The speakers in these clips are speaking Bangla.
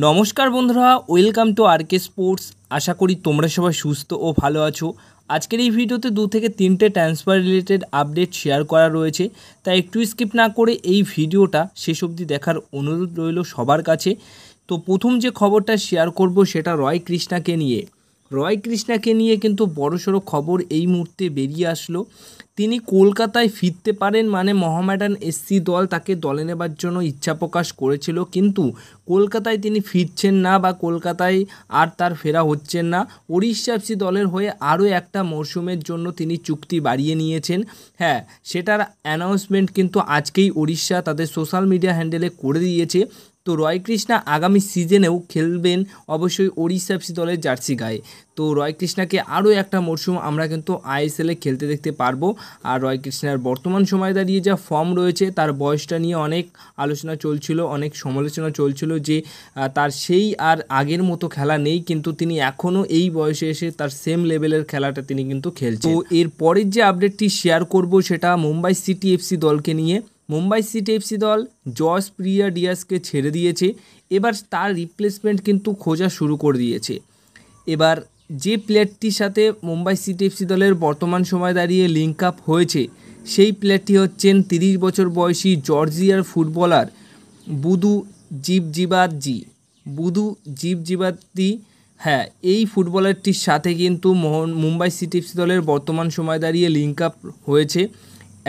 নমস্কার বন্ধুরা, ওয়েলকাম টু আরকে স্পোর্টস। আশা করি তোমরা সবাই সুস্থ ও ভালো আছো। আজকের এই ভিডিওতে 2 থেকে 3টে ট্রান্সফার রিলেটেড আপডেট শেয়ার করা রয়েছে, তাই একটু স্কিপ না করে এই ভিডিওটা শেষ অবধি দেখার অনুরোধ রইল সবার কাছে। তো প্রথম যে খবরটা শেয়ার করব সেটা রয় কৃষ্ণাকে নিয়ে কিন্তু বড়সড় খবর এই মুহূর্তে বেরিয়ে আসলো। তিনি কলকাতায় ফিরতে পারেন, মানে মোহামেডান এসসি দল তাকে দলে নেবার জন্য ইচ্ছা প্রকাশ করেছিল, কিন্তু কলকাতায় তিনি ফিরছেন না বা কলকাতায় আর তার ফেরা হচ্ছেন না। ওড়িশা এফসি দলের হয়ে আরও একটা মরশুমের জন্য তিনি চুক্তি বাড়িয়ে নিয়েছেন। হ্যাঁ, সেটার অ্যানাউন্সমেন্ট কিন্তু আজকেই ওড়িশা তাদের সোশ্যাল মিডিয়া হ্যান্ডেলে করে দিয়েছে। তো রয় কৃষ্ণা আগামী সিজনেও খেলবেন অবশ্যই ওড়িশা এফসি দলের জার্সি গায়ে। তো রয় কৃষ্ণাকে আরও একটা মরশুম আমরা কিন্তু আইএসএলে খেলতে দেখতে পারবো। আর রয় কৃষ্ণার বর্তমান সময় দাঁড়িয়ে যা ফর্ম রয়েছে, তার বয়সটা নিয়ে অনেক আলোচনা চলছিল, অনেক সমালোচনা চলছিল যে তার সেই আর আগের মতো খেলা নেই, কিন্তু তিনি এখনও এই বয়সে এসে তার সেম লেভেলের খেলাটা তিনি কিন্তু খেলছেন। তো এর পরের যে আপডেটটি শেয়ার করব সেটা মুম্বাই সিটি এফসি দলকে নিয়ে। মুম্বাই সিটি এফসি দল জস প্রিয়া ডিয়াসকে ছেড়ে দিয়েছে, এবার তার রিপ্লেসমেন্ট কিন্তু খোঁজা শুরু করে দিয়েছে। এবার যে প্লেয়ারটির সাথে মুম্বাই সিটি এফসি দলের বর্তমান সময় দাঁড়িয়ে লিঙ্ক আপ হয়েছে, সেই প্লেয়ারটি হচ্ছেন 30 বছর বয়সী জর্জিয়ার ফুটবলার বুদু জিবজিবাদি। হ্যাঁ, এই ফুটবলারটির সাথে কিন্তু মুম্বাই সিটি এফসি দলের বর্তমান সময় দাঁড়িয়ে লিঙ্ক আপ হয়েছে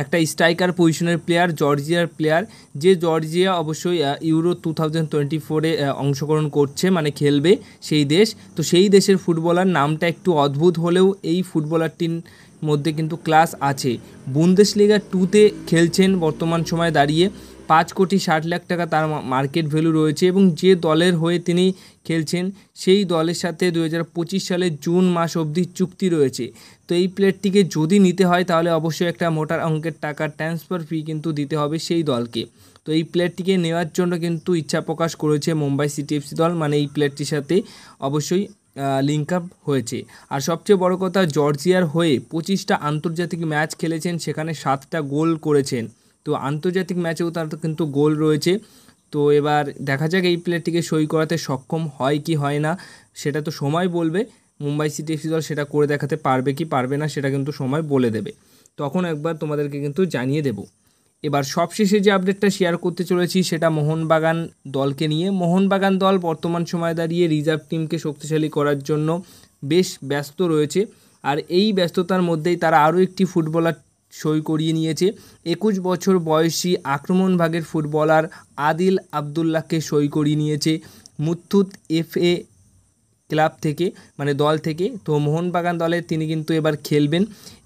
একটা স্ট্রাইকার পজিশনের প্লেয়ার, জর্জিয়ার প্লেয়ার, যে জর্জিয়া অবশ্যই ইউরো 2024-এ অংশগ্রহণ করছে, মানে খেলবে সেই দেশ। তো সেই দেশের ফুটবলার, নামটা একটু অদ্ভুত হলেও এই ফুটবলারটির মধ্যে কিন্তু ক্লাস আছে। বুন্দেসলিগা 2-তে খেলছেন বর্তমান সময় দাঁড়িয়ে। 5,60,00,000 টাকা তার মার্কেট ভ্যালু রয়েছে, এবং যে দলের হয়ে তিনি খেলছেন সেই দলের সাথে 2025 সালের জুন মাস অবধি চুক্তি রয়েছে। তো এই প্লেয়ারটিকে যদি নিতে হয় তাহলে অবশ্যই একটা মোটা অঙ্কের টাকা ট্রান্সফার ফি কিন্তু দিতে হবে সেই দলকে। তো এই প্লেয়ারটিকে নেওয়ার জন্য কিন্তু ইচ্ছা প্রকাশ করেছে মুম্বাই সিটি এফসি দল, মানে এই প্লেয়ারটির সাথে অবশ্যই লিঙ্ক আপ হয়েছে। আর সবচেয়ে বড় কথা, জর্জিয়ার হয়ে 25টা আন্তর্জাতিক ম্যাচ খেলেছেন, সেখানে 7টা গোল করেছেন। তো আন্তর্জাতিক ম্যাচেও তার কিন্তু গোল রয়েছে। তো এবার দেখা যাক এই প্লেয়ারটিকে সই করাতে সক্ষম হয় কি হয় না, সেটা তো সময় বলবে। মুম্বাই সিটি এফসি দল সেটা করে দেখাতে পারবে কি পারবে না সেটা কিন্তু সময় বলে দেবে, তখন একবার তোমাদেরকে কিন্তু জানিয়ে দেব। এবার সবশেষে যে আপডেটটা শেয়ার করতে চলেছি সেটা মোহনবাগান দলকে নিয়ে। মোহনবাগান দল বর্তমান সময় দাঁড়িয়ে রিজার্ভ টিমকে শক্তিশালী করার জন্য বেশ ব্যস্ত রয়েছে, আর এই ব্যস্ততার মধ্যেই তারা আরও একটি ফুটবলার সই করিয়ে নিয়েছে। 21 বছর বয়সী আক্রমণ ভাগের ফুটবলার আদিল আবদুল্লাহকে সই করিয়ে নিয়েছে মুথুট এফএ ক্লাব থেকে, মানে দল থেকে। তো মোহনবাগান দলে তিনি কিন্তু এবার খেলবেন।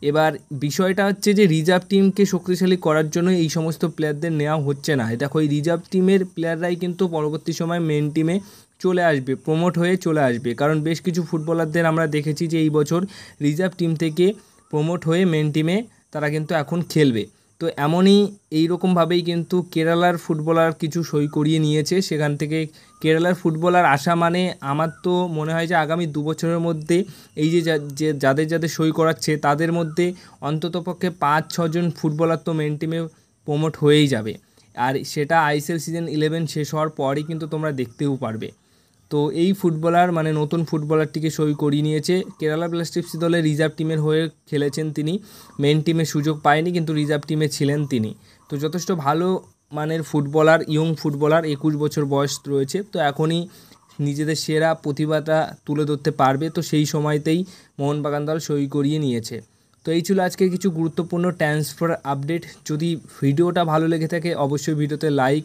এবার বিষয়টা হচ্ছে যে রিজার্ভ টিমকে শক্তিশালী করার জন্য এই সমস্ত প্লেয়ারদের নেওয়া হচ্ছে না। দেখো, এই রিজার্ভ টিমের প্লেয়াররাই কিন্তু পরবর্তী সময় মেন টিমে চলে আসবে, প্রমোট হয়ে চলে আসবে, কারণ বেশ কিছু ফুটবলারদের আমরা দেখেছি যে এই বছর রিজার্ভ টিম থেকে প্রমোট হয়ে মেন টিমে তারা কিন্তু এখন খেলবে। তো এমনই এইরকমভাবেই কিন্তু কেরালার ফুটবলার কিছু সই করিয়ে নিয়েছে, সেখান থেকে কেরালার ফুটবলার আসা মানে আমার তো মনে হয় যে আগামী 2 বছরের মধ্যে এই যে যাদের সই করাচ্ছে তাদের মধ্যে অন্ততপক্ষে 5-6 জন ফুটবলার তো মেন টিমে প্রমোট হয়েই যাবে। আর সেটা আইএসএল সিজন 11 শেষ হওয়ার পরই কিন্তু তোমরা দেখতেও পারবে। তো এই ফুটবলার, মানে নতুন ফুটবলারটিকে সই করিয়ে নিয়েছে। কেরালা ব্লাস্টার্স এফসি দলের রিজার্ভ টিমের হয়ে খেলেছেন তিনি, মেন টিমে সুযোগ পায়নি, কিন্তু রিজার্ভ টিমে ছিলেন তিনি। তো যথেষ্ট ভালো মানের ফুটবলার, ইয়ং ফুটবলার, 21 বছর বয়স রয়েছে। তো এখনই নিজেদের সেরা প্রতিভাটা তুলে ধরতে পারবে, তো সেই সময়তেই মোহনবাগান দল সই করিয়ে নিয়েছে। তো এই ছিল আজকের কিছু গুরুত্বপূর্ণ ট্রান্সফার আপডেট। যদি ভিডিওটা ভালো লেগে থাকে অবশ্যই ভিডিওতে লাইক,